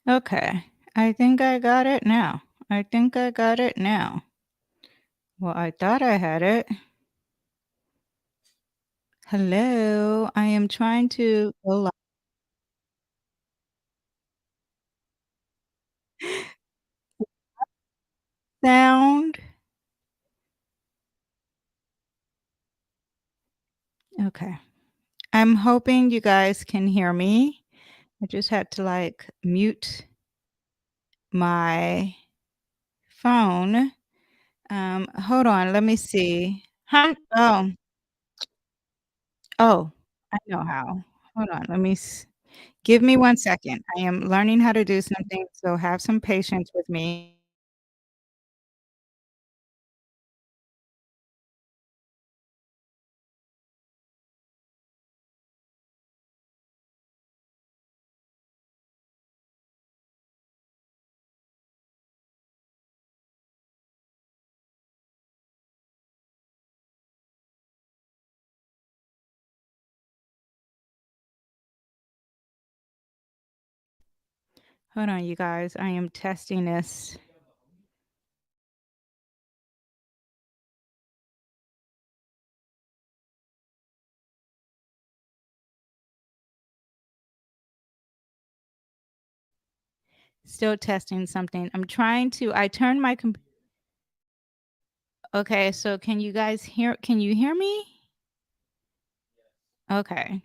Okay. I think I got it now. I think I got it now. Well, I thought I had it. Hello. I am trying to go sound. Okay. I'm hoping you guys can hear me. I just had to like mute my phone. Hold on, let me see. Huh? Oh, I know how. Hold on, give me 1 second. I am learning how to do something, so have some patience with me. Hold on, you guys. I am testing this. Still testing something. I turned my okay, so can you hear me? Okay.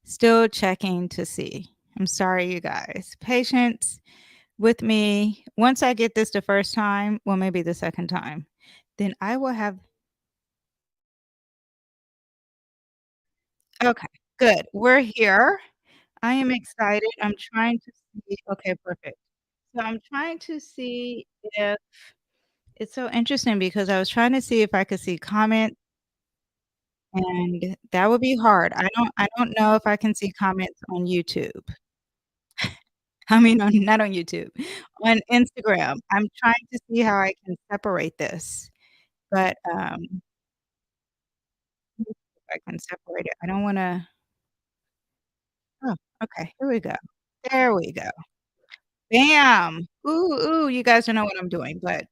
Still checking to see. I'm sorry, you guys. Patience with me. Once I get this the first time, well, maybe the second time, then I will have okay, good. We're here. I am excited. I'm trying to see okay, perfect. So I'm trying to see if it's so interesting because I was trying to see if I could see comments, and that would be hard. I don't know if I can see comments on YouTube. I mean, not on YouTube, on Instagram. I'm trying to see how I can separate this, but, let me see if I can separate it. I don't wanna oh, okay, here we go. There we go. Bam! Ooh, ooh, you guys don't know what I'm doing, but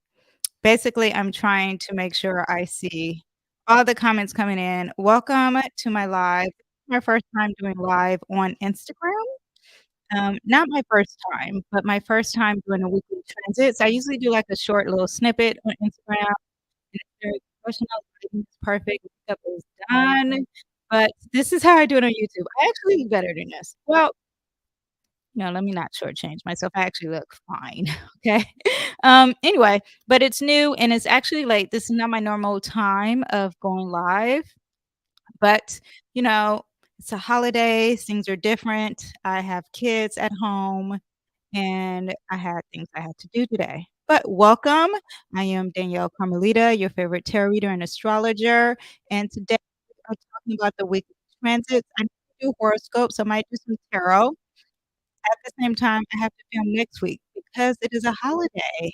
basically, I'm trying to make sure I see all the comments coming in. Welcome to my live. My first time doing live on Instagram. Not my first time, but my first time doing a weekly transits. I usually do, like, a short little snippet on Instagram, and it's very professional, everything's perfect, makeup is done, but this is how I do it on YouTube. I actually do better than this. Well, no, let me not shortchange myself. I actually look fine, okay? Anyway, but it's new, and it's actually, like, this is not my normal time of going live, but, you know, it's a holiday, things are different. I have kids at home, and I had things I had to do today. But welcome. I am Danyell Carmelita, your favorite tarot reader and astrologer, and today we are talking about the weekly transits. I do horoscopes, I might do some tarot. At the same time, I have to film next week because it is a holiday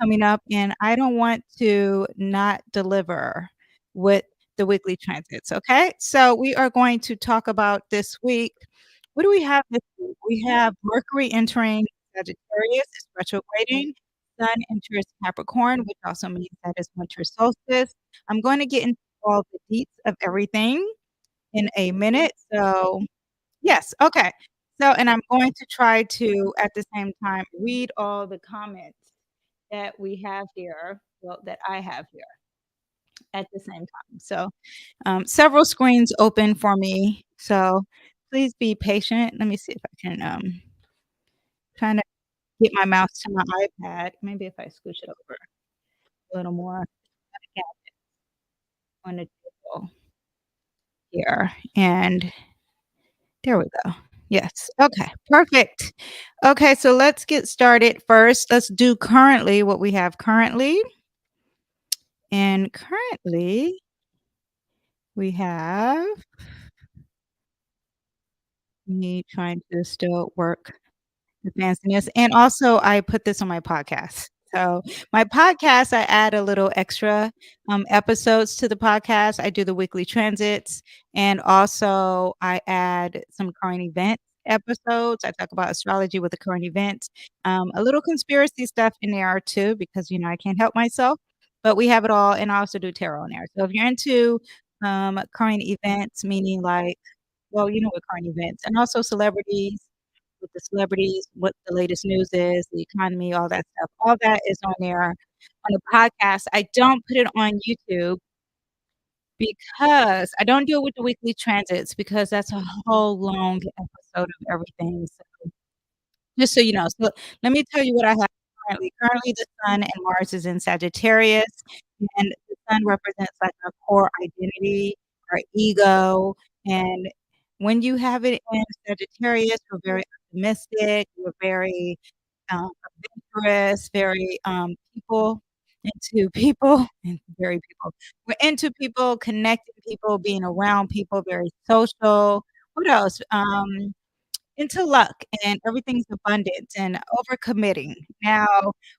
coming up, and I don't want to not deliver with the weekly transits, okay? So we are going to talk about this week. What do we have this week? We have Mercury entering Sagittarius, it's retrograding. Sun enters Capricorn, which also means that it's winter solstice. I'm going to get into all the deets of everything in a minute. So yes, okay. So and I'm going to try to, at the same time, read all the comments that we have here, well, that I have here at the same time. So, several screens open for me, so please be patient. Let me see if I can, trying to get my mouse to my iPad. Maybe if I scooch it over a little more. Yeah, on the table here, and there we go. Yes. Okay, perfect. Okay, so let's get started first. Let's do currently what we have currently, and currently we have Me trying to still work the fanciness, and also I put this on my podcast. So, my podcast, I add a little extra, episodes to the podcast. I do the weekly transits, and also I add some current event episodes. I talk about astrology with the current events, a little conspiracy stuff in there too because, I can't help myself, but we have it all, and I also do tarot in there. So, if you're into, current events, meaning like well, you know what current events and also celebrities, with the celebrities, what the latest news is, the economy, all that stuff. All that is on there on the podcast. I don't put it on YouTube because I don't do it with the weekly transits because that's a whole long episode of everything. So just so you know. So let me tell you what I have currently. Currently, the Sun and Mars is in Sagittarius, and the Sun represents like our core identity, our ego, and when you have it in Sagittarius, we're very optimistic, we're very adventurous, very people into people and very people. We're into people, connecting people, being around people, very social. What else? Into luck and everything's abundant and overcommitting. Now,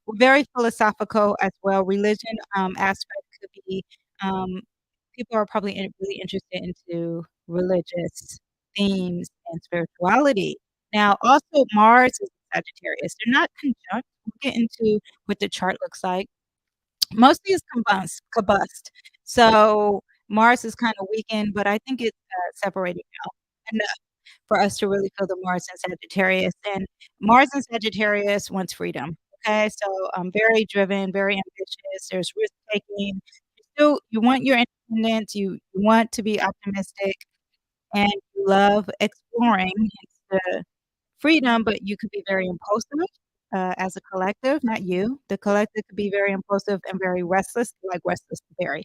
we're very philosophical as well. Religion aspect could be um, people are probably really interested into religious themes and spirituality. Now, also Mars is in Sagittarius. They're not conjunct. We'll get into what the chart looks like. Mostly it's combust. So Mars is kind of weakened, but I think it's separating now for us to really feel the Mars and Sagittarius. And Mars and Sagittarius wants freedom. Okay, so very driven, very ambitious. There's risk taking. You want your independence. You want to be optimistic, and you love exploring. It's the freedom, but you could be very impulsive as a collective. Not you. The collective could be very impulsive and very restless, like restless, very.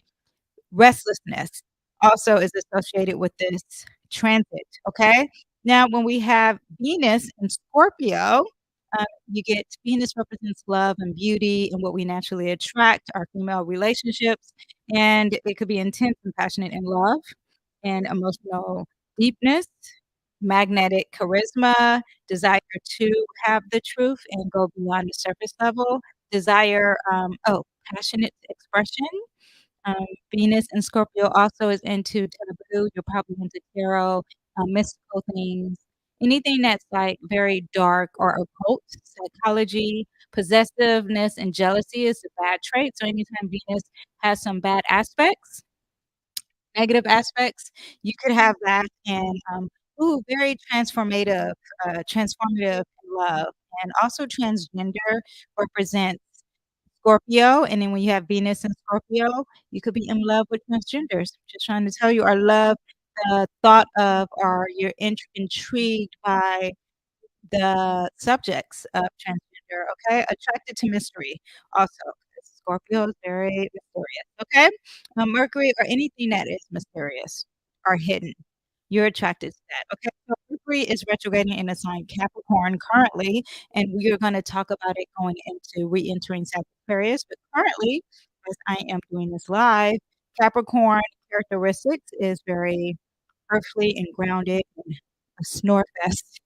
Restlessness also is associated with this transit, okay? Now, when we have Venus in Scorpio, you get Venus represents love and beauty and what we naturally attract, our female relationships, and it could be intense and passionate in love and emotional deepness, magnetic charisma, desire to have the truth and go beyond the surface level, desire, passionate expression, Venus and Scorpio also is into taboo. You're probably into tarot, mystical things, anything that's like very dark or occult, psychology, possessiveness, and jealousy is a bad trait. So anytime Venus has some bad aspects, negative aspects, you could have that and very transformative in love. And also transgender represents Scorpio, and then when you have Venus and Scorpio, you could be in love with transgenders. Just trying to tell you, or love the thought of, or you're intrigued by the subjects of transgender, okay? Attracted to mystery also, 'cause Scorpio is very mysterious, okay? Mercury or anything that is mysterious or hidden, you're attracted to that, okay? So Mercury is retrograding in the sign Capricorn currently, and we are gonna talk about it going into re-entering Sagittarius, but currently, as I am doing this live, Capricorn characteristics is very earthly and grounded and a snore fest.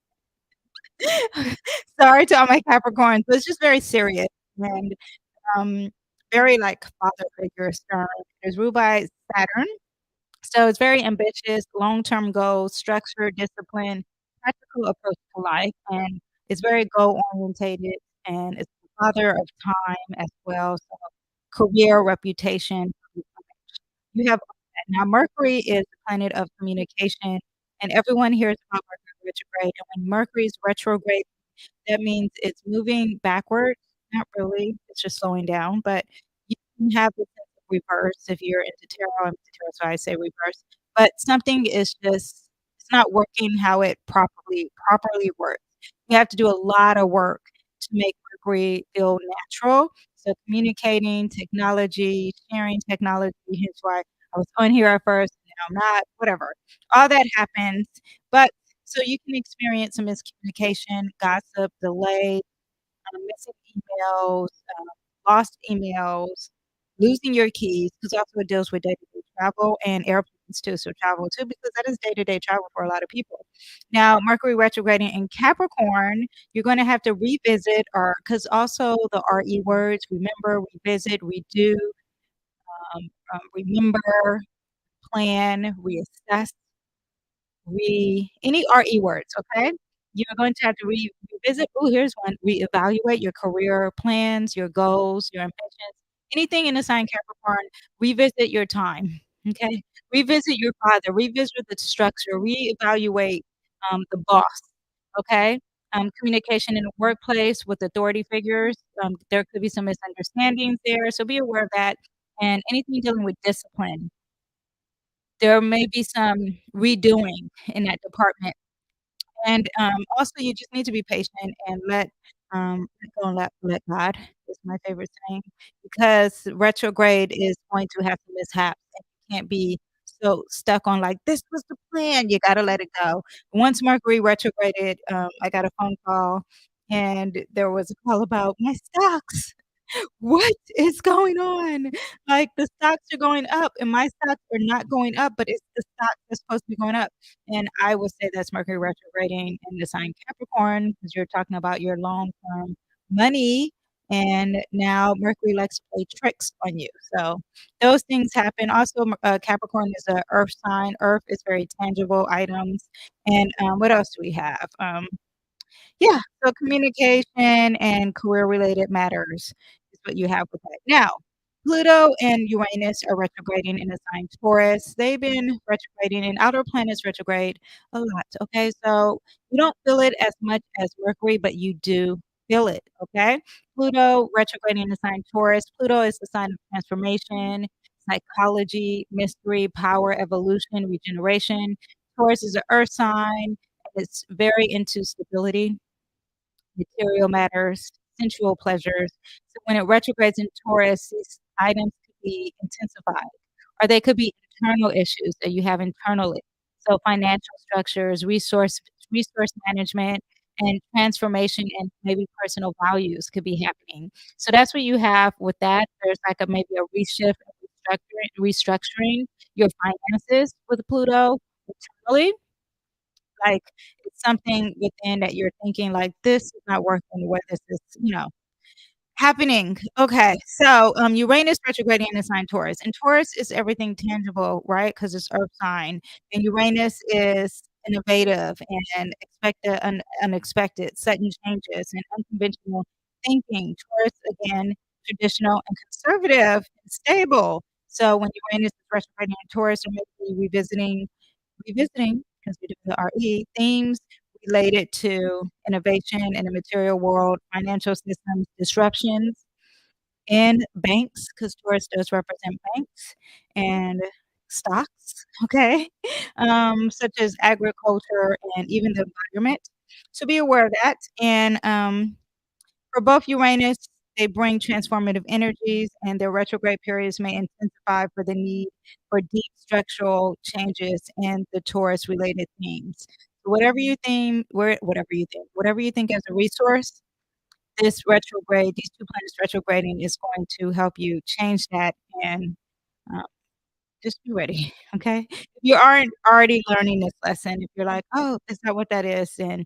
Sorry to all my Capricorns, but it's just very serious and, um, very, like, father figure stern. It's ruled by Saturn, so it's very ambitious, long-term goals, structure, discipline, practical approach to life, and it's very goal-orientated, and it's the father of time as well, so career, reputation. You have now Mercury is the planet of communication, and everyone hears about Mercury retrograde, and when Mercury is retrograde that means it's moving backwards, not really, it's just slowing down, but you can have the sense of reverse if you're into tarot, I'm into tarot, so I say reverse, but something is just it's not working how it properly works. You have to do a lot of work to make Mercury feel natural, so communicating, technology, sharing technology, hence why I was on here at first, now I'm not, whatever. All that happens, but so you can experience some miscommunication, gossip, delay, missing emails, lost emails, losing your keys, because also it deals with day-to-day travel and airport happens too, so travel too, because that is day-to-day travel for a lot of people. Now, Mercury retrograding in Capricorn, you're gonna have to revisit or because also the RE words, remember, revisit, redo, remember, plan, reassess, any RE words, okay? You're going to have to revisit ooh, here's one, reevaluate your career plans, your goals, your ambitions, anything in the sign Capricorn, revisit your time, okay? Revisit your father, revisit the structure, reevaluate, the boss, okay? Communication in the workplace with authority figures, there could be some misunderstandings there, so be aware of that, and anything dealing with discipline. There may be some redoing in that department, and, also you just need to be patient and let go and let God is my favorite saying, because retrograde is going to have some mishaps, and you can't be so stuck on, like, "This was the plan," you gotta let it go. Once Mercury retrograded, I got a phone call, and there was a call about my stocks. What is going on? Like, the stocks are going up, and my stocks are not going up, but it's the stocks that's supposed to be going up, and I would say that's Mercury retrograding in the sign Capricorn, because 'cause you're talking about your long-term money, and now Mercury likes to play tricks on you, so those things happen. Also, Capricorn is a earth sign. Earth is very tangible items, and, what else do we have? Yeah, so communication and career-related matters is what you have with that. Now, Pluto and Uranus are retrograding in the sign Taurus. They've been retrograding and outer planets retrograde a lot, okay? So, you don't feel it as much as Mercury, but you do feel it, okay? Pluto retrograding in the sign Taurus. Pluto is the sign of transformation, psychology, mystery, power, evolution, regeneration. Taurus is an earth sign. It's very into stability, material matters, sensual pleasures. So when it retrogrades in Taurus, these items could be intensified, or they could be internal issues that you have internally. So financial structures, resource management, and transformation and maybe personal values could be happening. So that's what you have with that. There's like a maybe a reshift, restructuring your finances with Pluto internally, like, it's something within that you're thinking, like, "This is not working the way this is," happening. Okay, so, Uranus retrograding in the sign Taurus, and Taurus is everything tangible, right? Because it's earth sign, and Uranus is innovative and expect the unexpected, sudden changes, and unconventional thinking. Taurus, again, traditional and conservative and stable. So when Uranus is retrograding in Taurus, or maybe revisiting, because we're doing the RE, themes related to innovation in the material world, financial systems disruptions, and banks, because Taurus does represent banks and stocks, okay, such as agriculture and even the environment. So be aware of that. And for both Uranus, they bring transformative energies, and their retrograde periods may intensify for the need for deep structural changes in the Taurus-related themes. So whatever you think as a resource, these 2 planets retrograding is going to help you change that and, uh just be ready, okay? If you aren't already learning this lesson, if you're like, "Oh, is that what that is?" Then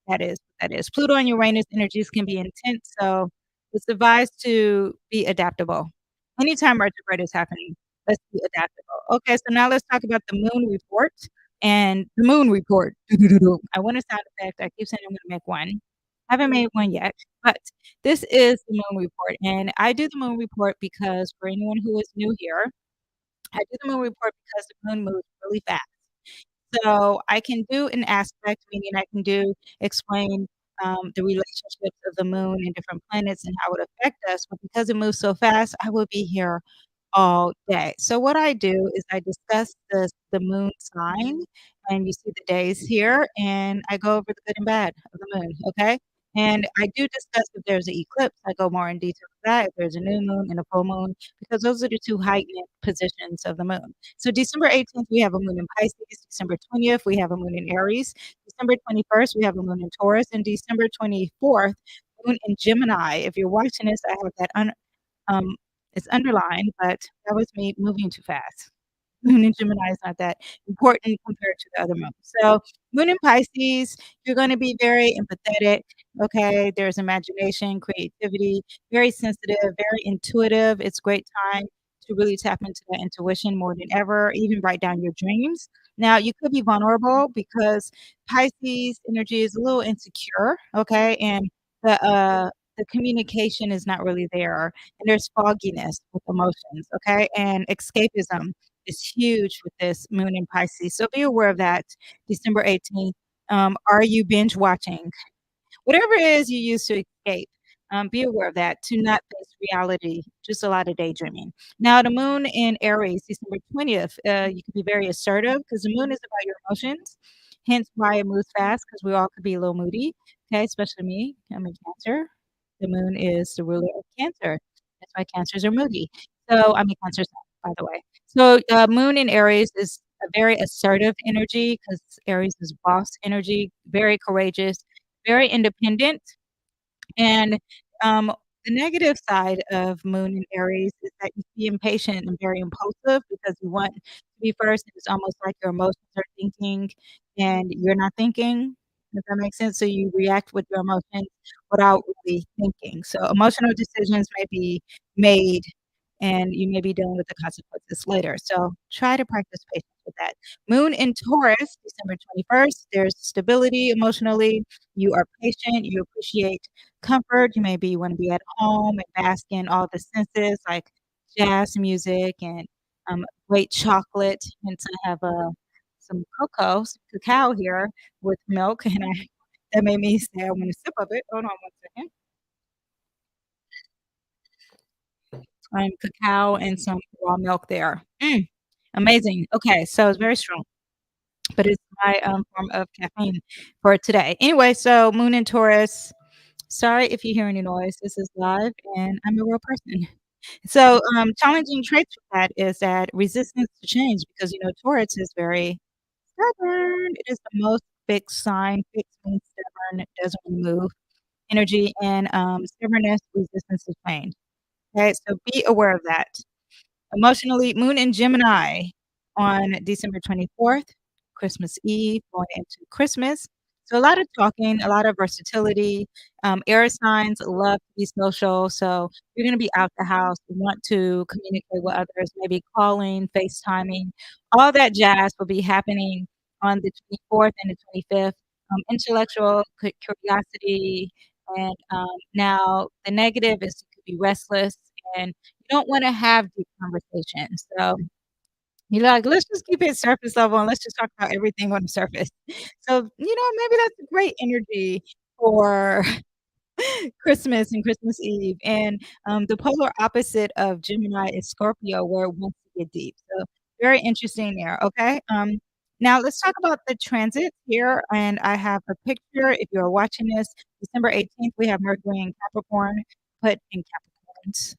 that is what that is. Pluto and Uranus energies can be intense, so it's advised to be adaptable. Anytime retrograde is happening, let's be adaptable. Okay, so now let's talk about the moon report and the moon report. Do-do-do-do. I want a sound effect. I keep saying I'm gonna make one. Haven't made one yet, but this is the moon report, and I do the moon report because for anyone who is new here, I do the moon report because the moon moves really fast. So I can do an aspect, meaning I can explain, the relationships of the moon and different planets and how it affect us, but because it moves so fast, I will be here all day. So what I do is I discuss the moon sign, and you see the days here, and I go over the good and bad of the moon, okay? And I do discuss if there's an eclipse, I go more in detail with that, if there's a new moon and a full moon, because those are the 2 heightened positions of the moon. So December 18th, we have a moon in Pisces. December 20th, we have a moon in Aries. December 21st, we have a moon in Taurus, and December 24th, moon in Gemini. If you're watching this, I have that um, it's underlined, but that was me moving too fast. Moon in Gemini is not that important compared to the other moons. So, Moon in Pisces, you're gonna be very empathetic, okay? There's imagination, creativity, very sensitive, very intuitive. It's great time to really tap into that intuition more than ever, even write down your dreams. Now, you could be vulnerable because Pisces energy is a little insecure, okay? And the communication is not really there, and there's fogginess with emotions, okay? And escapism is huge with this moon in Pisces. So be aware of that. December 18th. Are you binge watching? Whatever it is you use to escape, be aware of that, to not face reality, just a lot of daydreaming. Now, the moon in Aries, December 20th, you can be very assertive because the moon is about your emotions, hence why it moves fast because we all could be a little moody, okay, especially me. I'm in Cancer. The moon is the ruler of Cancer. That's why Cancers are moody. So, I'm a Cancer sign, by the way. So, moon in Aries is a very assertive energy because Aries is boss energy, very courageous, very independent, and, the negative side of Moon in Aries is that you can be impatient and very impulsive because you want to be first, and it's almost like your emotions are thinking and you're not thinking, if that makes sense? So you react with your emotions without really thinking. So emotional decisions may be made, and you may be dealing with the consequences later. So try to practice patience with that. Moon in Taurus, December 21st, there's stability emotionally. You are patient, you appreciate comfort. You maybe wanna be at home and bask in all the senses like jazz music and, great chocolate. And so I have, some cacao here with milk, and I that made me say I want a sip of it. Hold on one second. Cacao and some raw milk there. Amazing. Okay, so it's very strong, but it's my, form of caffeine for today. Anyway, so Moon in Taurus. Sorry if you hear any noise. This is live, and I'm a real person. So, challenging traits with that is that resistance to change because, Taurus is very stubborn. It is the most fixed sign. Fixed means stubborn, doesn't wanna move. Energy and, stubbornness, resistance to change. Okay, so be aware of that. Emotionally, Moon in Gemini on December 24th, Christmas Eve, going into Christmas. So a lot of talking, a lot of versatility. Air signs love to be social, so you're gonna be out the house, you want to communicate with others, maybe calling, FaceTiming. All that jazz will be happening on the 24th and the 25th. Intellectual curiosity, and, now the negative is you could be restless and you don't wanna have deep conversations, so you're like, "Let's just keep it surface level and let's just talk about everything on the surface." So, maybe that's a great energy for Christmas and Christmas Eve, and, the polar opposite of Gemini is Scorpio, where it wants to get deep, so very interesting there, okay? Now let's talk about the transit here, and I have a picture if you're watching this, December 18th, we have Mercury in Capricorn, put in Capricorns.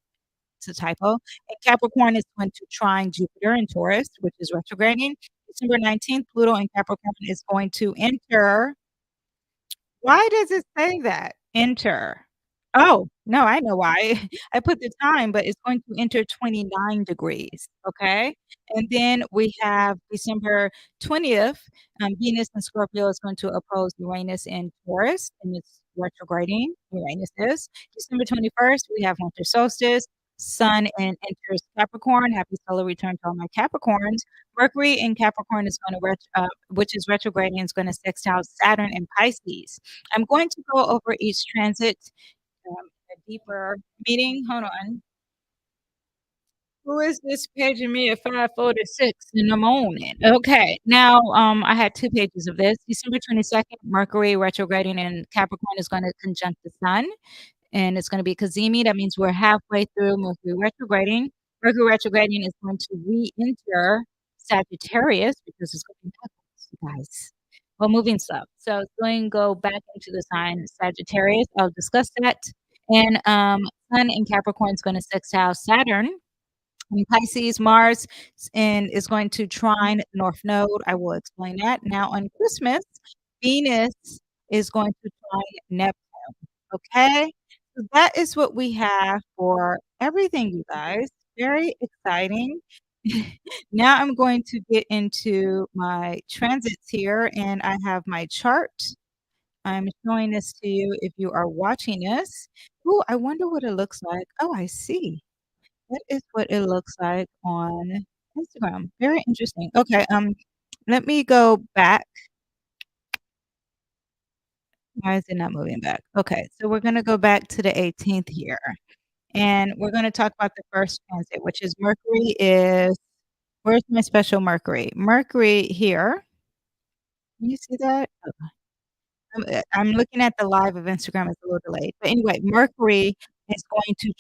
It's a typo. And Capricorn is going to trine Jupiter in Taurus, which is retrograding. December 19th, Pluto in Capricorn is going to enter. Why does it say that? Enter. Oh, no, I know why. I put the time, but it's going to enter 29 degrees, okay? And then we have December 20th, Venus in Scorpio is going to oppose Uranus in Taurus, and it's retrograding, Uranus is. December 21st, we have winter solstice. Sun enters Capricorn. Happy solar return to all my Capricorns. Mercury in Capricorn is going to which is retrograding, is going to sextile Saturn in Pisces. I'm going to go over each transit a deeper meeting. Hold on. Who is this paging me at 5:46 in the morning? Okay. Now, I had 2 pages of this. December 22nd, Mercury retrograding in Capricorn is gonna conjunct the Sun, and it's gonna be cazimi. That means we're halfway through Mercury retrograding. Mercury retrograding is going to reenter Sagittarius because it's going backwards, you guys. Well, moving stuff. So it's going to go back into the sign Sagittarius. I'll discuss that. And Sun in Capricorn is going to sextile Saturn. In Pisces, Mars and is going to trine North Node. I will explain that. Now on Christmas, Venus is going to trine Neptune. Okay? So that is what we have for everything, you guys. Very exciting. Now I'm going to get into my transits here, and I have my chart. I'm showing this to you if you are watching this. Ooh, I wonder what it looks like. Oh, I see. That is what it looks like on Instagram. Very interesting. Okay, let me go back. Why is it not moving back? Okay, so we're gonna go back to the 18th here, and we're gonna talk about the first transit, which is Mercury is where's my special Mercury? Mercury here. Can you see that? I'm looking at the live of Instagram, it's a little delayed. But anyway, Mercury is going to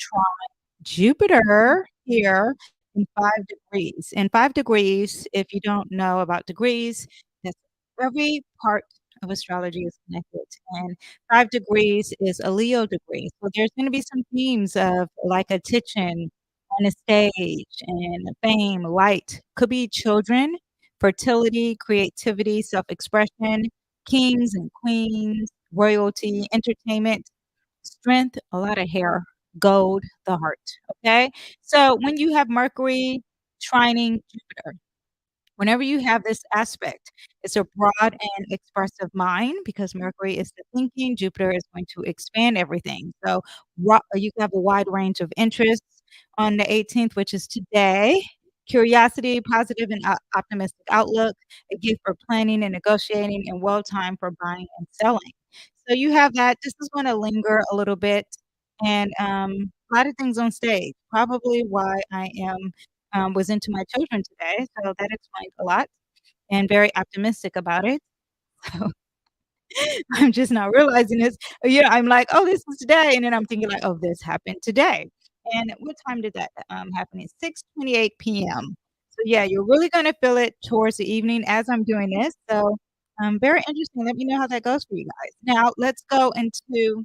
Jupiter here in 5 degrees. And 5 degrees, if you don't know about degrees, that's every part of astrology is connected. And 5 degrees is a Leo degree. So there's going to be some themes of like attention on the stage and fame, light. Could be children, fertility, creativity, self-expression, kings and queens, royalty, entertainment, strength, a lot of hair, gold, the heart. Okay. So when you have Mercury trining Jupiter, whenever you have this aspect, it's a broad and expressive mind because Mercury is the thinking, Jupiter is going to expand everything. So you can have a wide range of interests on the 18th, which is today. Curiosity, positive and optimistic outlook, a gift for planning and negotiating, and well time for buying and selling. So you have that. This is going to linger a little bit, and a lot of things on stage. Probably why I am was into my children today, so that explains a lot, and very optimistic about it. So I'm just not realizing this. Yeah, I'm like, "Oh, this is today," and then I'm thinking like, "Oh, this happened today." And what time did that, happen? It's 6:28 PM. So, yeah, you're really gonna feel it towards the evening as I'm doing this, so, very interesting. Let me know how that goes for you guys. Now, let's go into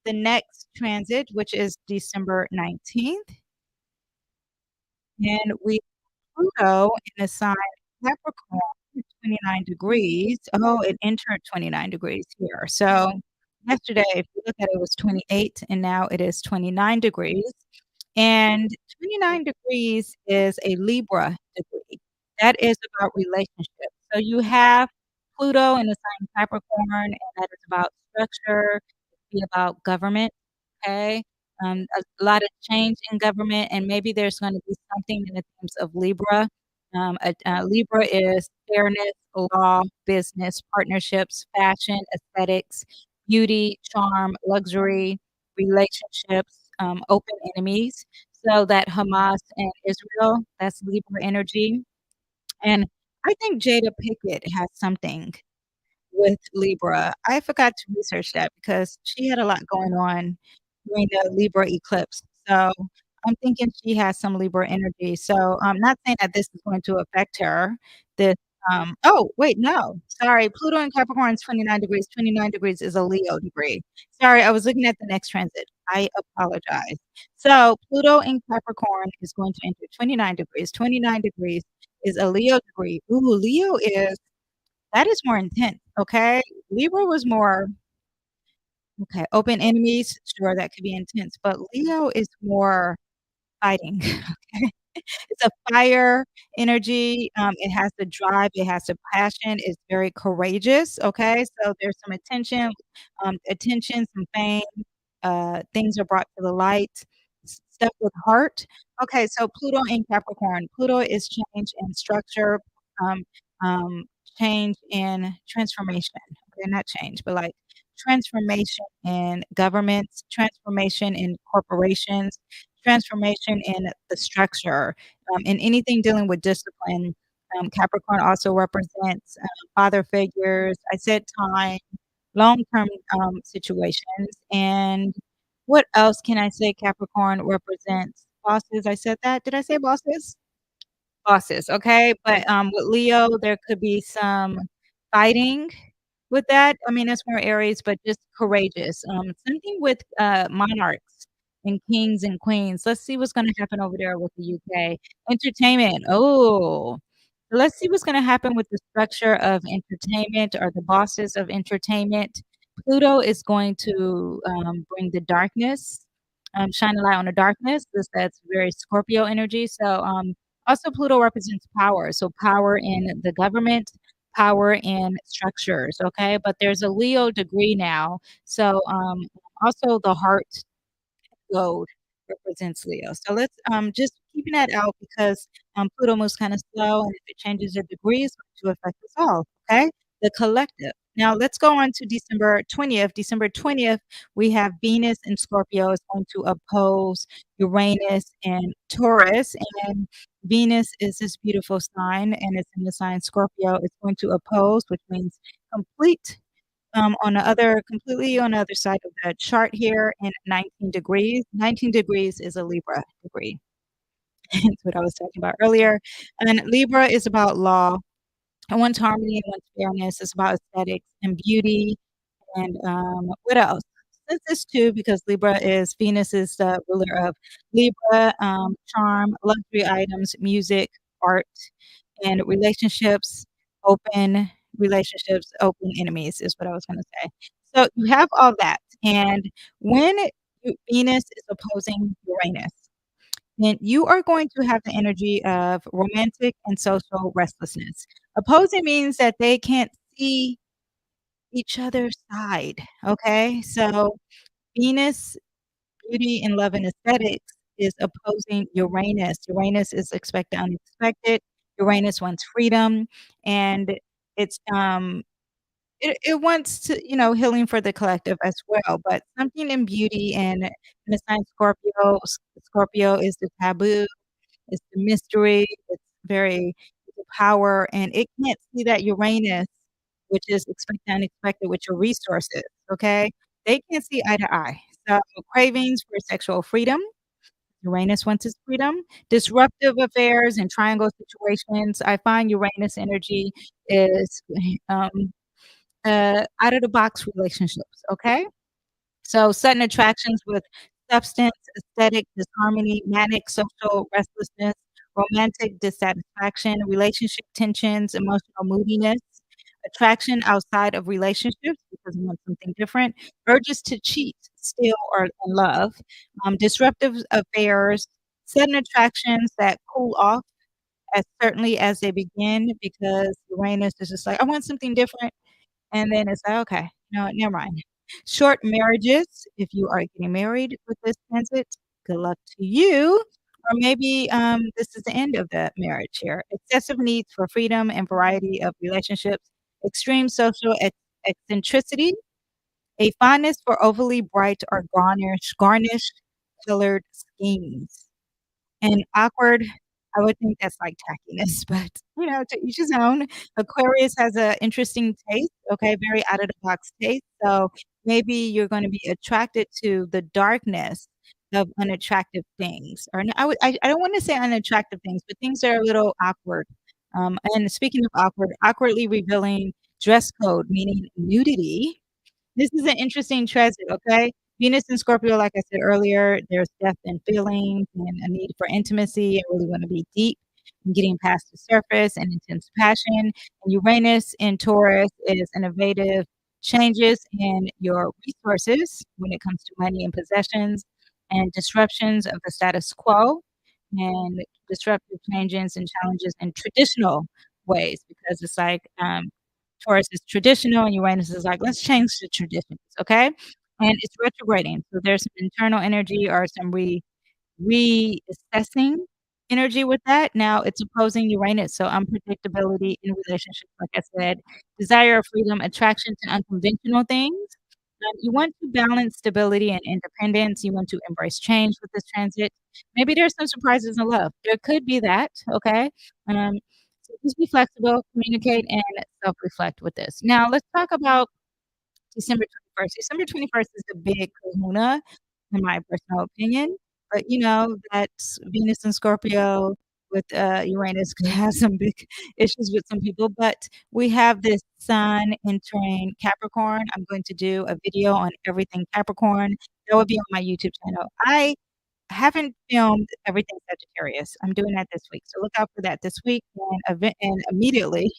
the next transit, which is December 19th, and we Pluto in the sign Capricorn, 29 degrees. Oh, it entered 29 degrees here. So yesterday, if you look at it, it was 28, and now it is 29 degrees. And 29 degrees is a Libra degree. That is about relationships. So you have Pluto in the sign Capricorn, and that is about structure, be about government, okay? A lot of change in government, and maybe there's gonna be something in the terms of Libra. Libra is fairness, law, business, partnerships, fashion, aesthetics, beauty, charm, luxury, relationships, open enemies. So that Hamas and Israel, that's Libra energy. And I think Jada Pickett has something with Libra. I forgot to research that because she had a lot going on during the Libra eclipse. So I'm thinking she has some Libra energy. So I'm not saying that this is going to affect her. This, oh, wait, no. Sorry. Pluto in Capricorn is 29 degrees. 29 degrees is a Leo degree. Sorry, I was looking at the next transit. I apologize. So Pluto in Capricorn is going to enter 29 degrees. 29 degrees is a Leo degree. Ooh, Leo is that is more intense, okay? Libra was more okay, open enemies, sure, that could be intense, but Leo is more fighting, okay? It's a fire energy, it has the drive, it has the passion, it's very courageous, okay? So there's some attention, some fame, things are brought to the light, stuff with heart. Okay, so Pluto in Capricorn. Pluto is change and structure, um, um, change and transformation. Okay, not change, but like transformation in governments, transformation in corporations, transformation in the structure, in anything dealing with discipline. Capricorn also represents father figures. I said time, long-term situations. And what else can I say Capricorn represents? Bosses. I said that. Did I say bosses? Bosses, okay, but, with Leo, there could be some fighting with that. I mean, that's more Aries, but just courageous. Something with, monarchs and kings and queens. Let's see what's gonna happen over there with the UK. Entertainment, oh, let's see what's gonna happen with the structure of entertainment or the bosses of entertainment. Pluto is going to, bring the darkness, shine a light on the darkness. That's very Scorpio energy, so, Also, Pluto represents power, so power in the government, power in structures, okay? But there's a Leo degree now, so, also the heart gold represents Leo. So let's just keeping that out because Pluto moves kind of slow, and if it changes the degrees, it's going to affect us all. Okay, the collective. Now let's go on to December 20th. December 20th, we have Venus in Scorpio is going to oppose Uranus and Taurus, and Venus is this beautiful sign, and it's in the sign Scorpio. It's going to oppose, which means complete on the other completely on the other side of the chart here in 19 degrees. 19 degrees is a Libra degree. That's what I was talking about earlier. And Libra is about law, and one's harmony and one's fairness. It's about aesthetics and beauty. And what else? This too, because Libra is Venus is the ruler of Libra, charm, luxury items, music, art, and open enemies is what I was gonna say. So you have all that, and when Venus is opposing Uranus, then you are going to have the energy of romantic and social restlessness. Opposing means that they can't see each other's side, okay? So Venus, beauty and love and aesthetics is opposing Uranus. Uranus is expect the unexpected. Uranus wants freedom, and it's, it wants to, healing for the collective as well, but something in beauty and in the sign Scorpio, Scorpio is the taboo, it's the mystery, it's very the power, and it can't see that Uranus, which is expect the unexpected with your resources, okay? They can't see eye to eye. So cravings for sexual freedom, Uranus wants his freedom, disruptive affairs and triangle situations. I find Uranus energy is um, out of the box relationships, okay? So sudden attractions with substance, aesthetic disharmony, manic social restlessness, romantic dissatisfaction, relationship tensions, emotional moodiness, attraction outside of relationships because we want something different, urges to cheat, steal, or in love, disruptive affairs, sudden attractions that cool off as certainly as they begin because Uranus is just like, I want something different. And then it's like, "Okay, no, never mind." Short marriages, if you are getting married with this transit, good luck to you, or maybe, this is the end of the marriage here. Excessive needs for freedom and variety of relationships, extreme social eccentricity, a fondness for overly bright or garnished colored schemes. And awkward, I would think that's like tackiness, but, to each his own. Aquarius has a interesting taste, okay, very out of the box taste, so maybe you're gonna be attracted to the darkness of unattractive things, or n I don't wanna say unattractive things, but things that are a little awkward. And speaking of awkward, awkwardly revealing dress code, meaning nudity. This is an interesting transit, okay? Venus and Scorpio, like I said earlier, there's depth and feelings and a need for intimacy. I really wanna be deep and getting past the surface and intense passion. And Uranus in Taurus is innovative changes in your resources when it comes to money and possessions and disruptions of the status quo and disruptive changes and challenges in traditional ways because it's like, Taurus is traditional and Uranus is like, "Let's change the traditions," okay? And it's retrograding, so there's some internal energy or some reassessing energy with that. Now it's opposing Uranus, so unpredictability in relationships, like I said, desire of freedom, attraction to unconventional things. You want to balance stability and independence. You want to embrace change with this transit. Maybe there's some surprises in love. There could be that, okay? So just be flexible, communicate, and self-reflect with this. Now let's talk about December 21st. December 21st is a big kahuna, in my personal opinion, but, that's Venus and Scorpio with, Uranus could have some big issues with some people, but we have this sun entering Capricorn. I'm going to do a video on everything Capricorn. That would be on my YouTube channel. I haven't filmed everything Sagittarius. I'm doing that this week, so look out for that this week and immediately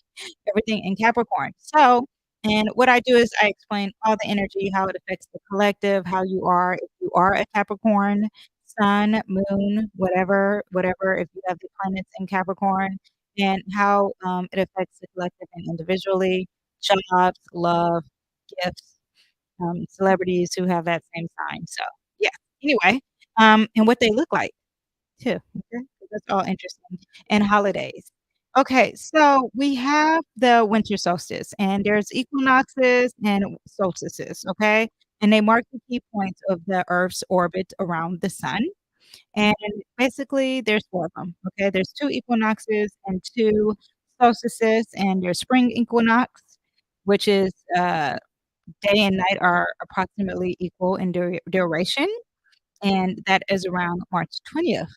everything in Capricorn. So, and what I do is I explain all the energy, how it affects the collective, how you are if you are a Capricorn sun, moon, whatever, if you have the planets in Capricorn, and how, it affects the collective and individually, jobs, love, gifts, celebrities who have that same sign, so, yeah. Anyway, and what they look like too, okay? So that's all interesting, and holidays. Okay, so we have the winter solstice, and there's equinoxes and solstices, okay? And they mark the key points of the Earth's orbit around the sun, and basically there's 4 of them, okay? There's 2 equinoxes and 2 solstices, and your spring equinox, which is, day and night are approximately equal in duration, and that is around March 20th.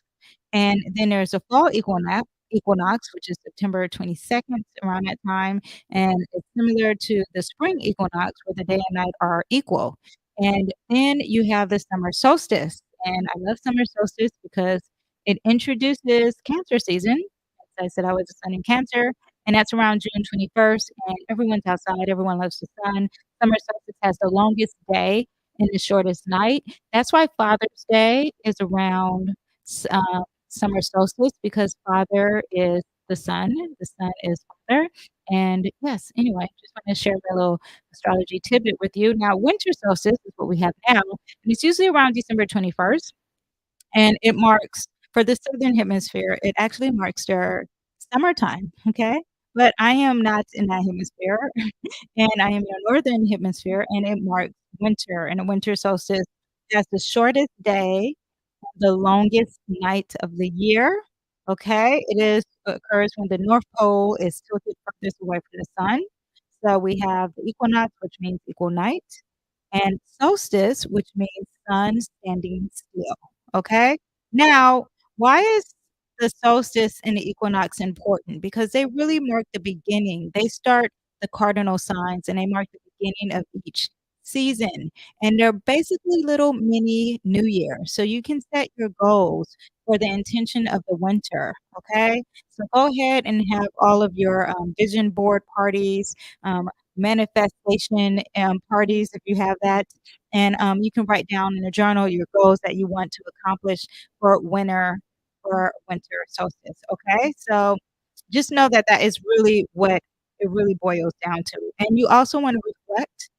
And then there's a fall equinox, which is September 22nd, around that time, and it's similar to the spring equinox where the day and night are equal. And then you have the summer solstice, and I love summer solstice because it introduces Cancer season. As I said, I was a sun in Cancer, and that's around June 21st, and everyone's outside, everyone loves the sun. Summer solstice has the longest day and the shortest night. That's why Father's Day is around s summer solstice because father is the sun is father, and yes, anyway, just wanted to share that little astrology tidbit with you. Now, winter solstice is what we have now, and it's usually around December 21st, and it marks for the Southern Hemisphere, it actually marks their summertime, okay? But I am not in that hemisphere, and I am in the Northern Hemisphere, and it marks winter, and the winter solstice has the shortest day, the longest night of the year, okay? It is occurs when the North Pole is tilted furthest away from the sun. So we have the equinox, which means equal night, and solstice, which means sun standing still, okay? Now, why is the solstice and the equinox important? Because they really mark the beginning. They start the cardinal signs, and they mark the beginning of each season, and they're basically little mini New Year, so you can set your goals for the intention of the winter, okay? So go ahead and have all of your, vision board parties, manifestation, parties if you have that, and, you can write down in a journal your goals that you want to accomplish for winter solstice, okay? So, just know that that is really what it really boils down to, and you also wanna reflect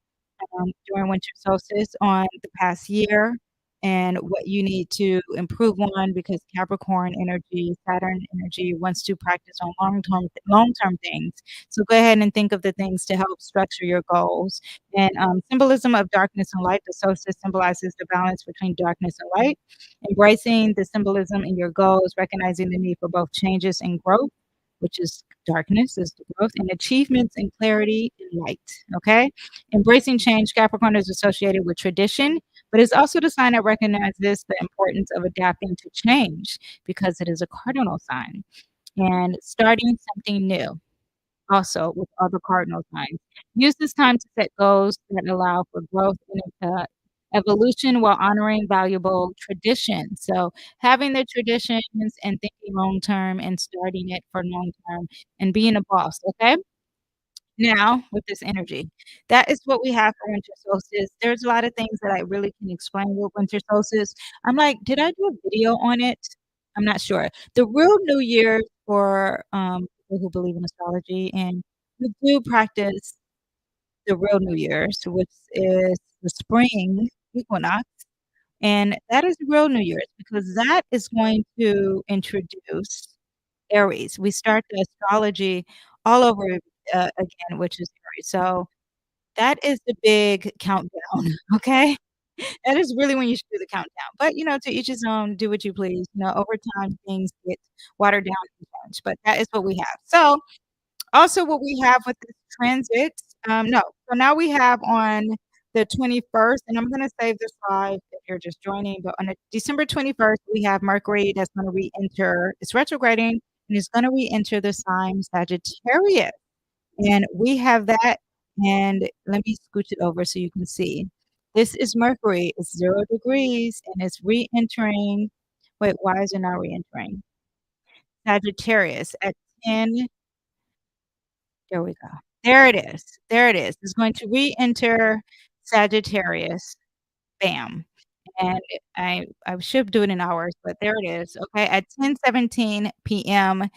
during winter solstice on the past year and what you need to improve on because Capricorn energy, Saturn energy wants to practice on long-term things. So go ahead and think of the things to help structure your goals. And symbolism of darkness and light, the solstice symbolizes the balance between darkness and light. Embracing the symbolism in your goals, recognizing the need for both changes and growth, which is darkness is the growth, and achievements and clarity and light. Okay? Embracing change, Capricorn is associated with tradition, but it's also the sign that recognizes the importance of adapting to change because it is a cardinal sign and starting something new. Also, with other cardinal signs. Use this time to set goals that allow for growth and evolution while honoring valuable traditions. So, having the traditions and thinking long term and starting it for long term and being a boss, okay? Now, with this energy, that is what we have for winter solstice. There's a lot of things that I really can explain with winter solstice. I'm like, did I do a video on it? I'm not sure. The real New Year for people who believe in astrology, and we do practice the real New Year's, which is the spring equinox, and that is the real New Year's because that is going to introduce Aries. We start the astrology all over, again, which is Aries. So that is the big countdown, okay? That is really when you should do the countdown. But, to each his own, do what you please. Over time, things get watered down and changed, but that is what we have. So, also what we have with this transit, no. So now we have on the 21st, and I'm gonna save this live if you're just joining, but on the December 21st, we have Mercury that's gonna reenter. It's retrograding, and it's gonna reenter the sign Sagittarius, and we have that, and let me scooch it over so you can see. This is Mercury, it's 0 degrees, and it's reentering. Wait, why is it not reentering? Sagittarius at 10. There we go. There it is. There it is. It's going to reenter Sagittarius. Bam. and I should do it in hours, but there it is, okay, at 10:17 PM.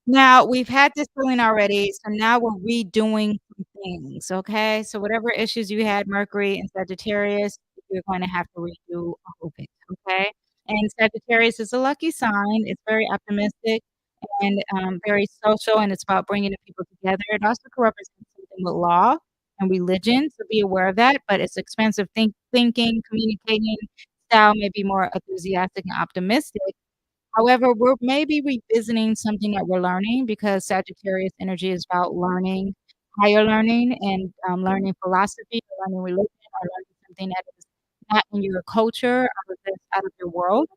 Now, we've had this feeling already, so now we're redoing some things, okay? So whatever issues you had, Mercury and Sagittarius, you're going to have to redo all of it, okay? And Sagittarius is a lucky sign. It's very optimistic and, very social, and it's about bringing the people together. It also could represent something with law and religion, so be aware of that, but it's expensive thinking, communicating style may be more enthusiastic and optimistic. However, we're maybe revisiting something that we're learning because Sagittarius energy is about learning, higher learning, and, learning philosophy, or learning religion, or learning something that is not in your culture, out of your world.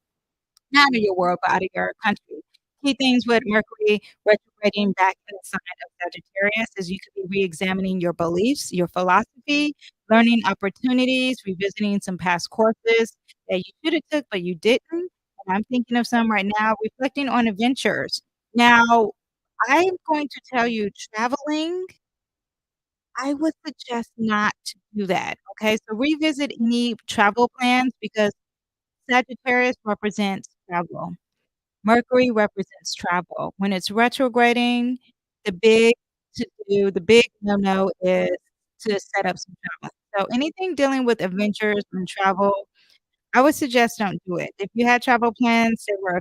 Not in your world, but out of your country. Key things with Mercury retrograding back in the sign of Sagittarius is you could be reexamining your beliefs, your philosophy, learning opportunities, revisiting some past courses that you shoulda took, but you didn't, and I'm thinking of some right now, reflecting on adventures. Now, I'm going to tell you, traveling, I would suggest not to do that, okay? So revisit any travel plans because Sagittarius represents travel. Mercury represents travel. When it's retrograding, the big the big no-no is to set up some travel. So anything dealing with adventures and travel, I would suggest don't do it. If you had travel plans that were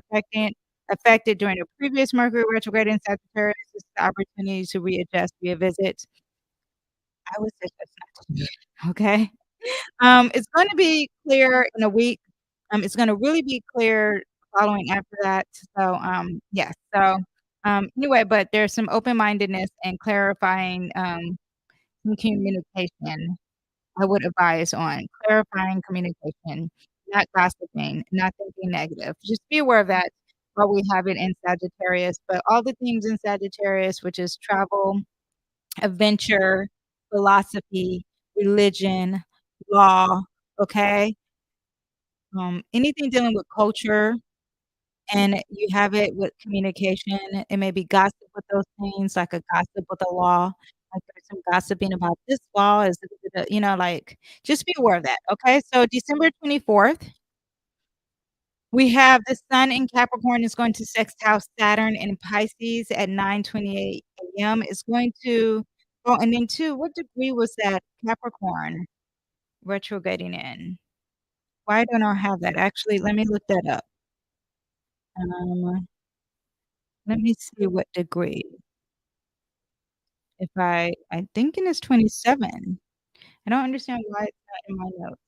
affected during the previous Mercury retrograde in Sagittarius, this is the opportunity to readjust, revisit. I would suggest not to do it, okay? It's gonna be clear in a week. It's gonna really be clear following after that. So, yes. So, anyway, but there's some open-mindedness and clarifying, some communication I would advise on. Clarifying communication, not gossiping, not thinking negative. Just be aware of that while we have it in Sagittarius, but all the things in Sagittarius, which is travel, adventure, philosophy, religion, law, okay? Anything dealing with culture and you have it with communication, it may be gossip with those things, like a gossip with a law, like there's some gossiping about this law is like, just be aware of that, okay? So December 24th, we have the Sun in Capricorn is going to sextile Saturn in Pisces at 9:28 AM. It's going to and then 2, what degree was that Capricorn retrograding in? Why don't I have that? Actually, let me look that up. Um, let me see what degree. If I'm thinking it's 27. I don't understand why it's not in my notes.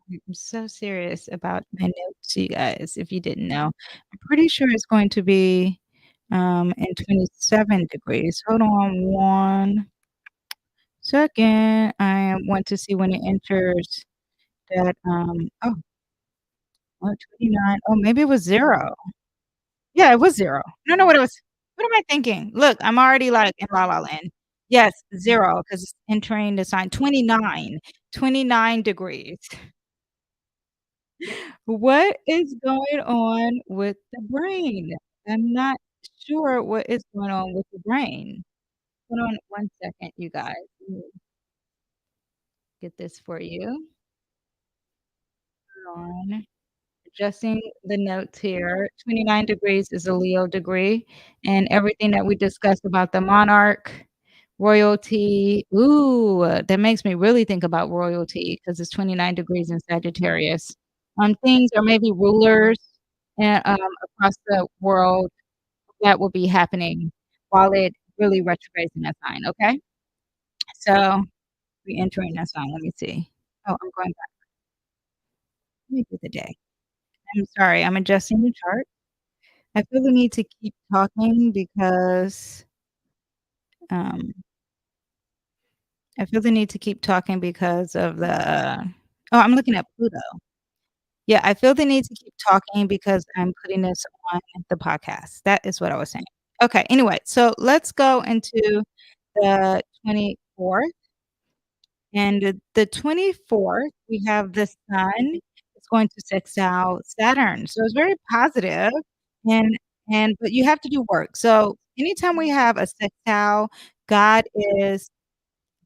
I'm so serious about my notes, you guys, if you didn't know. I'm pretty sure it's going to be, in 27 degrees. Hold on one second. I want to see when it enters that, oh, 29. Oh, maybe it was 0. Yeah, it was 0. I don't know what am I thinking? Look, I'm already, like, in La La Land. Yes, 0 because it's entering the sign 29, 29 degrees. What is going on with the brain? I'm not sure what is going on with the brain. Hold on one second, you guys. Let me get this for you. Hold on. Adjusting the notes here. 29 degrees is a Leo degree, and everything that we discussed about the monarch, royalty that makes me really think about royalty because it's 29 degrees in Sagittarius. Things or maybe rulers and, across the world that will be happening while it really retrogrades in that sign, okay? So, re-entering that sign, let me see. Oh, I'm going back. Let me do the day. I'm sorry, I'm adjusting the chart. I feel the need to keep talking because, um I feel the need to keep talking because of oh, I'm looking at Pluto. Yeah, I feel the need to keep talking because I'm putting this on the podcast. That is what I was saying. Okay, anyway, so let's go into the 24th, and the 24th, we have the Sun is going to sextile Saturn, so it's very positive, and but you have to do work. So anytime we have a sextile, God is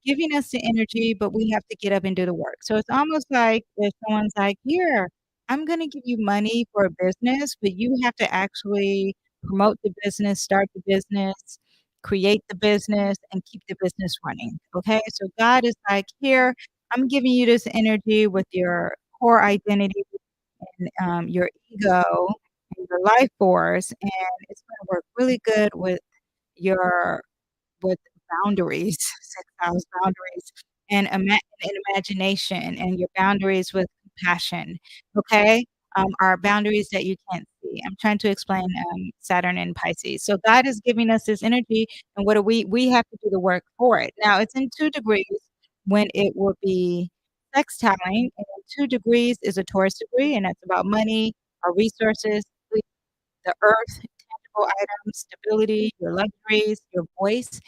giving us the energy, but we have to get up and do the work. So it's almost like if someone's like, "Here, I'm gonna give you money for a business, but you have to actually promote the business, start the business, create the business, and keep the business running." Okay? So God is like, "Here, I'm giving you this energy with your core identity and, your ego and your life force, and it's gonna work really good your with boundaries, sex house boundaries, and imagination, and your boundaries with compassion, okay? Are boundaries that you can't see. I'm trying to explain, Saturn and Pisces. So God is giving us this energy, and what do we have to do the work for it. Now, it's in 2 degrees when it will be sextiling, and 2 degrees is a Taurus degree, and that's about money, our resources, the earth, tangible items, stability, your luxuries, your voice,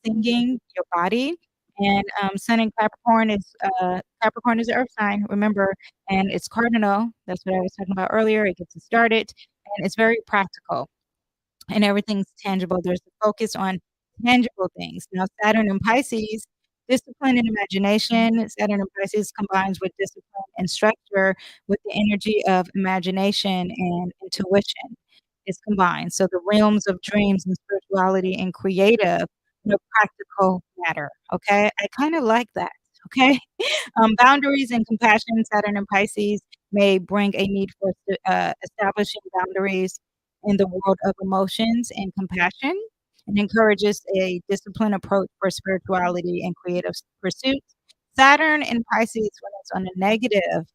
singing, your body, and, Sun in Capricorn is the earth sign, remember, and it's cardinal, that's what I was talking about earlier, it gets us started, and it's very practical and everything's tangible. There's a focus on tangible things. Now, Saturn and Pisces, discipline and imagination. Saturn and Pisces combines with discipline and structure with the energy of imagination and intuition is combined. So the realms of dreams and spirituality and creative, practical matter. Okay. I kind of like that. Okay. Boundaries and compassion, Saturn and Pisces may bring a need for establishing boundaries in the world of emotions and compassion, and encourages a disciplined approach for spirituality and creative pursuits. Saturn and Pisces, when it's on a negative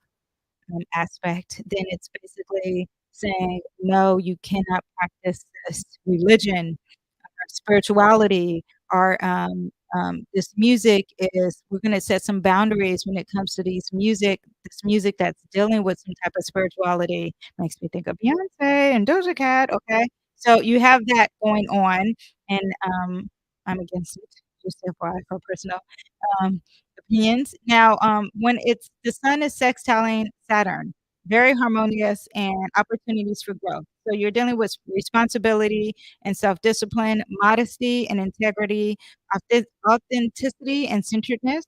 aspect, then it's basically saying, no, you cannot practice this religion spirituality, our this music is we're gonna set some boundaries when it comes to this music that's dealing with some type of spirituality. Makes me think of Beyonce and Doja Cat, okay? So you have that going on, and, I'm against it, just FYI for personal, um, opinions. Now, when it's the sun is sextiling Saturn, very harmonious and opportunities for growth. So you're dealing with responsibility and self-discipline, modesty and integrity, authenticity and centeredness,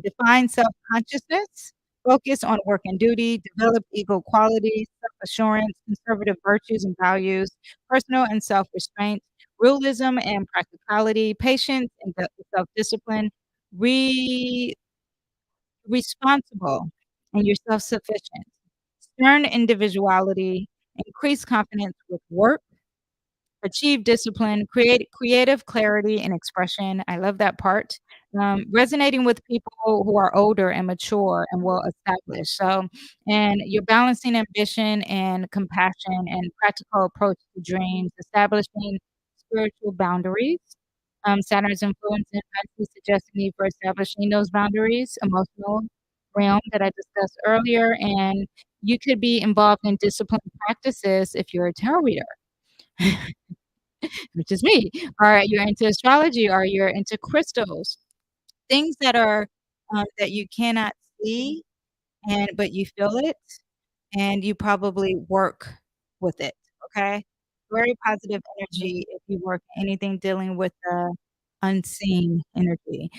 define self-consciousness, focus on work and duty, develop ego qualities, self-assurance, conservative virtues and values, personal and self-restraint, realism and practicality, patience and self-discipline, re responsible, and you're self-sufficient, stern individuality, increased confidence with work, achieve discipline, creative clarity and expression. I love that part. Resonating with people who are older and mature and well established. So, and you're balancing ambition and compassion and practical approach to dreams, establishing spiritual boundaries. Saturn's influence in Pisces suggests a need for establishing those boundaries, emotional realm that I discussed earlier, and you could be involved in disciplined practices if you're a tarot reader. Which is me, or you're into astrology, or you're into crystals, things that are, that you cannot see but you feel it, and you probably work with it, okay? Very positive energy if you work anything dealing with the unseen energy.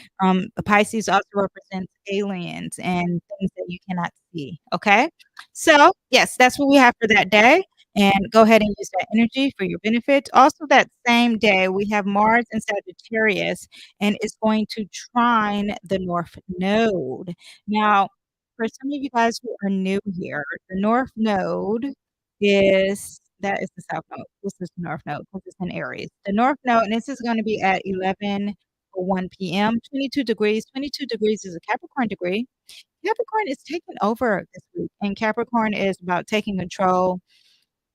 Pisces also represents aliens and things that you cannot see, okay? So, yes, that's what we have for that day, and go ahead and use that energy for your benefit. Also, that same day, we have Mars and Sagittarius, and it's going to trine the North Node. Now, for some of you guys who are new here, the North Node that is the South Node. This is the North Node because it's in Aries. The North Node, and this is gonna be at 11:01 PM, 22 degrees. 22 degrees is a Capricorn degree. Capricorn is taking over this week, and Capricorn is about taking control,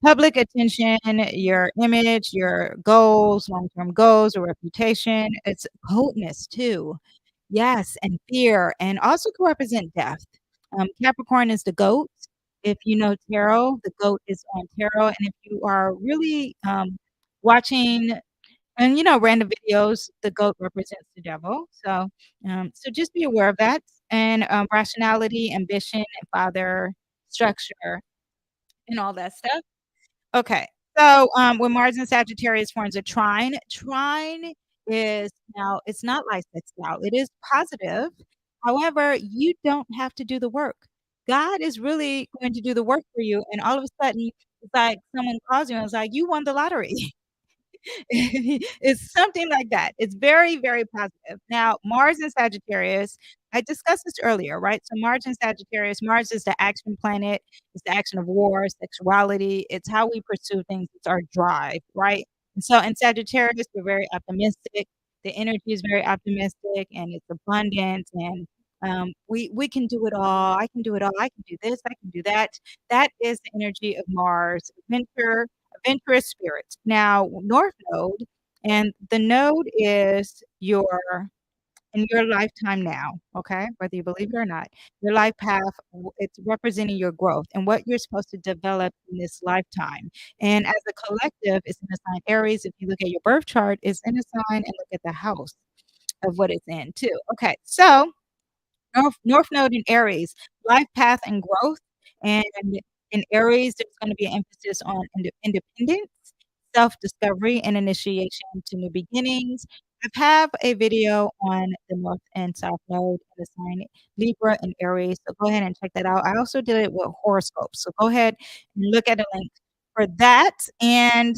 public attention, your image, your goals, long-term goals, or reputation. It's boldness too. Yes, and fear, and also can represent death. Capricorn is the goat. If you know tarot, the goat is on tarot, and if you are really, watching and, random videos, the goat represents the devil. So just be aware of that, and, rationality, ambition, and father, structure, and all that stuff. Okay. So, when Mars and Sagittarius forms a trine is now it's not licensed style, it is positive. However, you don't have to do the work. God is really going to do the work for you, and all of a sudden, it's like someone calls you and is like, "You won the lottery." It's something like that. It's very, very positive. Now, Mars and Sagittarius, I discussed this earlier, right? So Mars and Sagittarius, Mars is the action planet, it's the action of war, sexuality, it's how we pursue things, it's our drive, right? And so in Sagittarius, we're very optimistic. The energy is very optimistic and it's abundant and we can do it all. I can do it all. I can do this. I can do that. That is the energy of Mars. Adventurous spirits. Now, North Node, and the node is in your lifetime now, okay? Whether you believe it or not, your life path, it's representing your growth and what you're supposed to develop in this lifetime. And as a collective, it's in the sign Aries. If you look at your birth chart, it's in a sign and look at the house of what it's in too. Okay, so North Node in Aries, life path and growth. And in Aries, there's going to be an emphasis on independence, self-discovery, and initiation to new beginnings. I have a video on the North and South Node in the sign Libra and Aries. So go ahead and check that out. I also did it with horoscopes. So go ahead and look at the link for that. And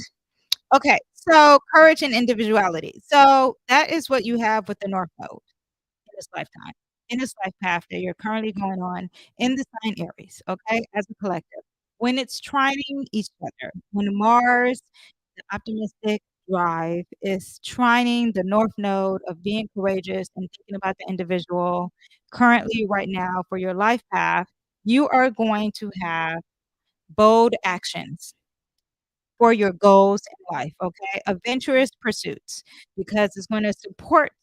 okay, so courage and individuality. So that is what you have with the North Node in this lifetime, in this life path that you're currently going on in the sign Aries, okay, as a collective. When it's trining each other, when Mars, the optimistic drive, is trining the North Node of being courageous and thinking about the individual, currently, right now, for your life path, you are going to have bold actions for your goals in life, okay? Adventurous pursuits, because it's going to support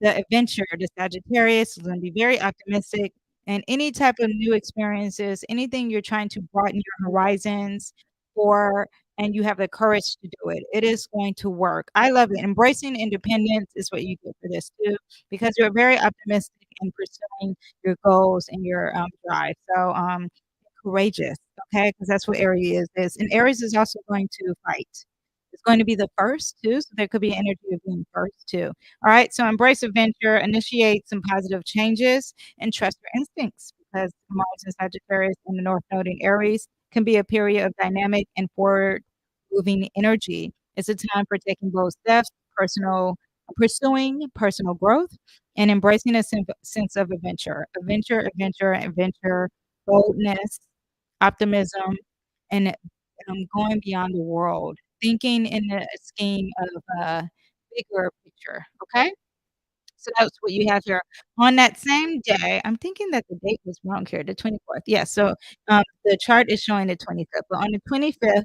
the adventure, the Sagittarius is gonna be very optimistic, and any type of new experiences, anything you're trying to broaden your horizons for, and you have the courage to do it, it is going to work. I love it. Embracing independence is what you get for this too, because you're very optimistic in pursuing your goals and your, drive. So, courageous, okay? Because that's what Aries is, and Aries is also going to fight. It's going to be the first too, so there could be energy of being first too. All right, so embrace adventure, initiate some positive changes, and trust your instincts because Mars and Sagittarius and the North Node in Aries can be a period of dynamic and forward moving energy. It's a time for taking bold steps, pursuing personal growth, and embracing a sense of adventure. Adventure, boldness, optimism, and going beyond the world, thinking in the scheme of a bigger picture, okay? So that's what you have here. On that same day, I'm thinking that the date was wrong here, the 24th. Yeah, so, the chart is showing the 25th, but on the 25th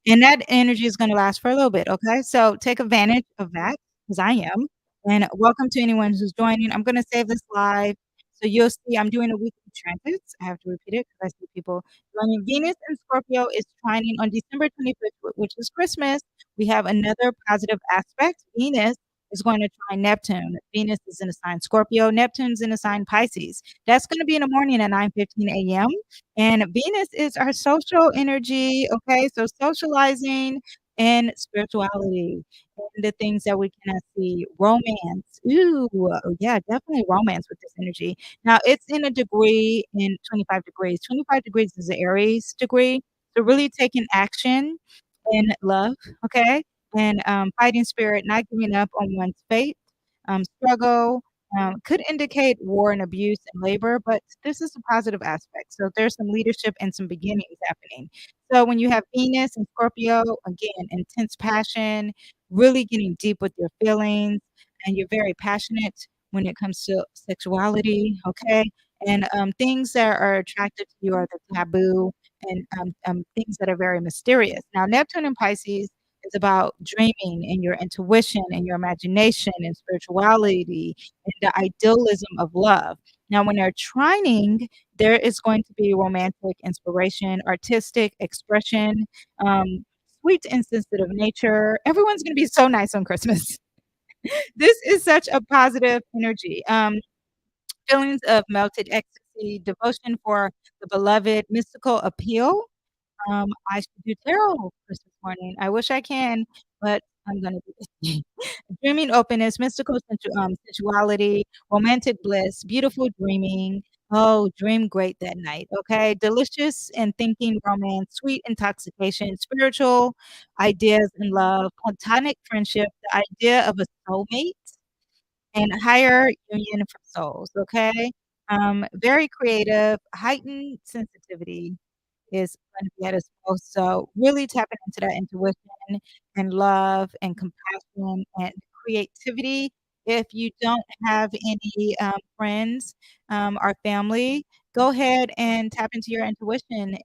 and that energy is gonna last for a little bit, okay? So take advantage of that, because I am, and welcome to anyone who's joining. I'm gonna save this live, so you'll see I'm doing a weekly transits. I have to repeat it because I see people joining. Venus and Scorpio is trining on December 25th, which is Christmas. We have another positive aspect. Venus is going to trine Neptune. Venus is in a sign Scorpio. Neptune's in a sign Pisces. That's going to be in the morning at 9:15 a.m. And Venus is our social energy. Okay, so socializing and spirituality and the things that we cannot see. Romance. Ooh, yeah, definitely romance with this energy. Now it's in a degree in 25 degrees. 25 degrees is the Aries degree. So really taking action in love. Okay, and fighting spirit, not giving up on one's fate, struggle, could indicate war and abuse and labor, but this is a positive aspect. So there's some leadership and some beginnings happening. So when you have Venus and Scorpio, again, intense passion, really getting deep with your feelings, and you're very passionate when it comes to sexuality, okay? And things that are attractive to you are the taboo and things that are very mysterious. Now, Neptune and Pisces is about dreaming and your intuition and your imagination and spirituality and the idealism of love. Now, when they're trining, there is going to be romantic inspiration, artistic expression, sweet and sensitive nature. Everyone's going to be so nice on Christmas. This is such a positive energy. Feelings of melted ecstasy, devotion for the beloved, mystical appeal. I should do tarot Christmas morning. I wish I can, but, I'm gonna do this. Dreaming openness, mystical sensuality, romantic bliss, beautiful dreaming. Oh, dream great that night, okay? Delicious and thinking romance, sweet intoxication, spiritual ideas and love, platonic friendship, the idea of a soulmate, and higher union for souls, okay? Very creative, heightened sensitivity is going to be at its most. So really tapping into that intuition and love and compassion and creativity. If you don't have any friends or family, go ahead and tap into your intuition and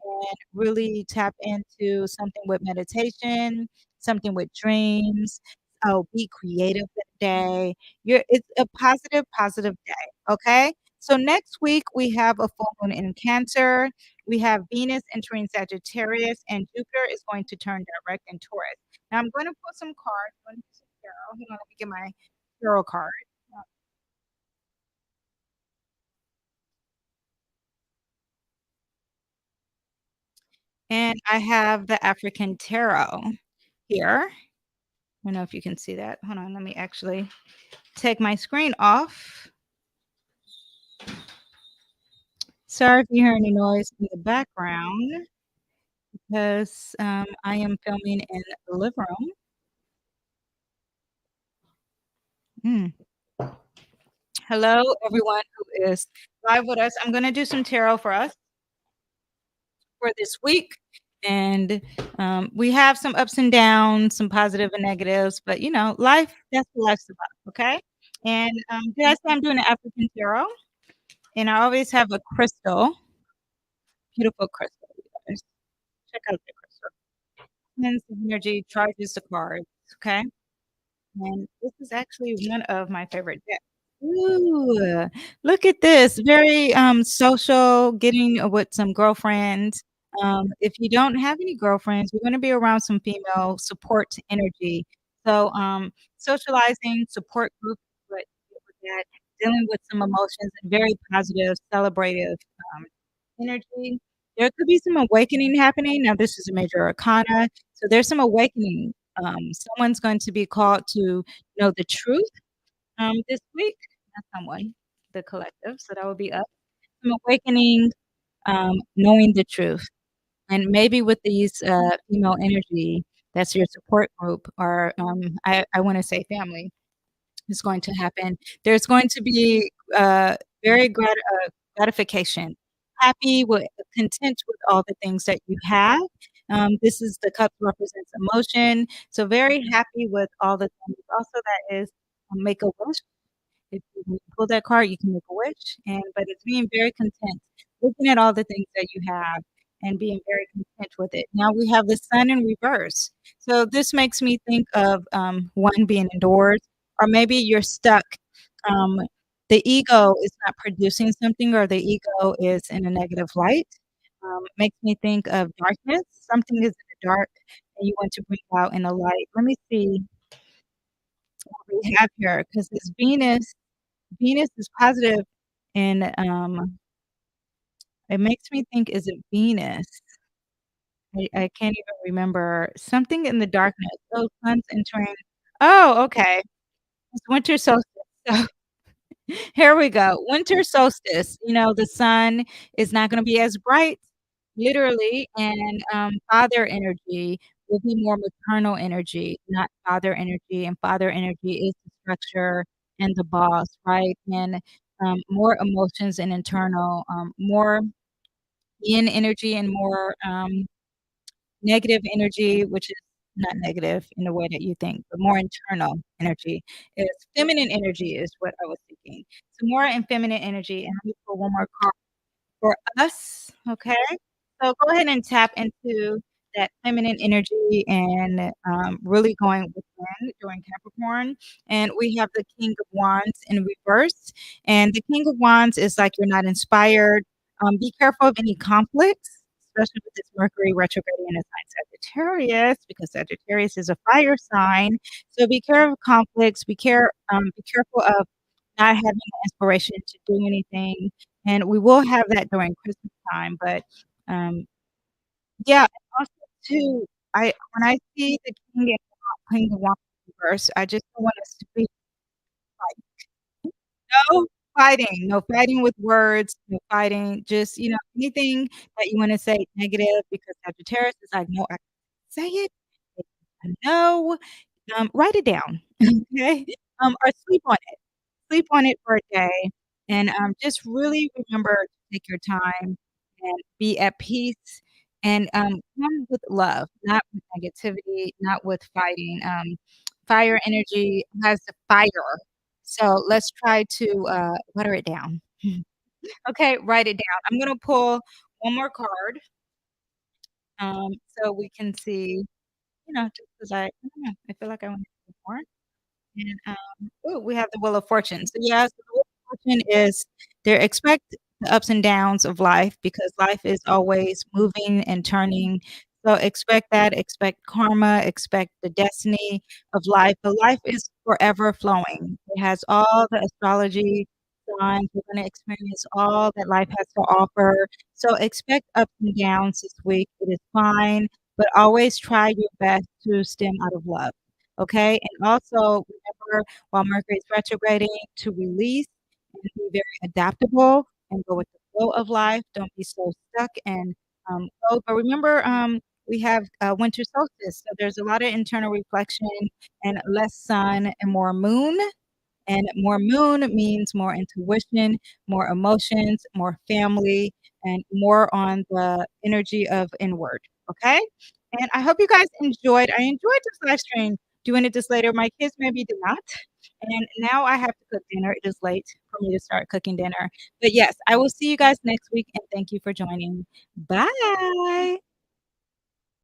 really tap into something with meditation, something with dreams. Oh, be creative that day. It's a positive day. Okay. So next week we have a full moon in Cancer. We have Venus entering Sagittarius, and Jupiter is going to turn direct in Taurus. Now I'm going to pull some cards. I'm going to do some tarot. Hold on, let me get my tarot card. And I have the African tarot here. I don't know if you can see that. Hold on, let me actually take my screen off. Sorry if you hear any noise in the background because I am filming in the living room. Mm. Hello, everyone who is live with us. I'm going to do some tarot for us for this week. And we have some ups and downs, some positive and negatives, but life, that's what life's about. Okay. And did I say I'm doing an African tarot? And I always have a crystal, beautiful crystal. You guys. Check out the crystal. Cleanse the energy, charges the cards. Okay. And this is actually one of my favorite decks. Ooh, look at this. Very social, getting with some girlfriends. If you don't have any girlfriends, you're gonna be around some female support energy. So socializing, support group, but with that, dealing with some emotions and very positive, celebrative energy. There could be some awakening happening. Now, this is a major arcana. So there's some awakening. Someone's going to be called to know the truth this week. Not someone, the collective. So that would be us. Some awakening, knowing the truth. And maybe with these female energy, that's your support group, or I want to say family is going to happen. There's going to be very gratification, happy with, content with all the things that you have. This is the cup represents emotion, so very happy with all the things. Also, that is make a wish. If you pull that card, you can make a wish, and but it's being very content, looking at all the things that you have and being very content with it. Now we have the sun in reverse. So this makes me think of one being indoors, or maybe you're stuck. Um, the ego is not producing something, or the ego is in a negative light. Makes me think of darkness. Something is in the dark, and you want to bring it out in a light. Let me see what we have here, because this Venus is positive, and, it makes me think, is it Venus? I can't even remember. Something in the darkness. Oh, sun's entering. Oh, okay. It's winter solstice. So here we go. Winter solstice, the sun is not gonna be as bright, literally, and, father energy will be more maternal energy, not father energy, and father energy is the structure and the boss, right? And, more emotions and internal, more yin energy and more, negative energy, which is not negative in the way that you think, but more internal energy is feminine energy is what I was thinking. So more in feminine energy, and let me pull one more card for us, okay? So go ahead and tap into that feminine energy and really going within during Capricorn. And we have the King of Wands in reverse. And the King of Wands is like you're not inspired. Be careful of any conflicts, especially with this Mercury retrograde in a sign Sagittarius, because Sagittarius is a fire sign. So be careful of conflicts. Be careful of not having the inspiration to do anything. And we will have that during Christmas time, but um, yeah, and also too, I when I see the king of wands first. I just don't want us to be no fighting, no fighting with words, no fighting, just, anything that you wanna say negative because Sagittarius is like, "No, I say it. No." Write it down, okay? Or sleep on it for a day, and, just really remember to take your time and be at peace, and, come with love, not with negativity, not with fighting. Fire energy has the fire, so let's try to, water it down. Okay, write it down. I'm gonna pull one more card, so we can see, just 'cause I don't know, I feel like I want to do more. And, ooh, we have the Wheel of Fortune. So, yeah, so the Wheel of Fortune is there expect the ups and downs of life because life is always moving and turning. So expect that, expect karma, expect the destiny of life. But life is forever flowing. It has all the astrology signs. We're gonna experience all that life has to offer. So expect ups and downs this week. It is fine, but always try your best to stem out of love. Okay? And also remember while Mercury is retrograding to release and be very adaptable and go with the flow of life. Don't be so stuck and go. But remember, we have winter solstice. So there's a lot of internal reflection and less sun and more moon. And more moon means more intuition, more emotions, more family, and more on the energy of inward. Okay? And I hope you guys enjoyed. I enjoyed this live stream doing it this later. My kids maybe did not. And now I have to cook dinner. It is late for me to start cooking dinner. But yes, I will see you guys next week and thank you for joining. Bye.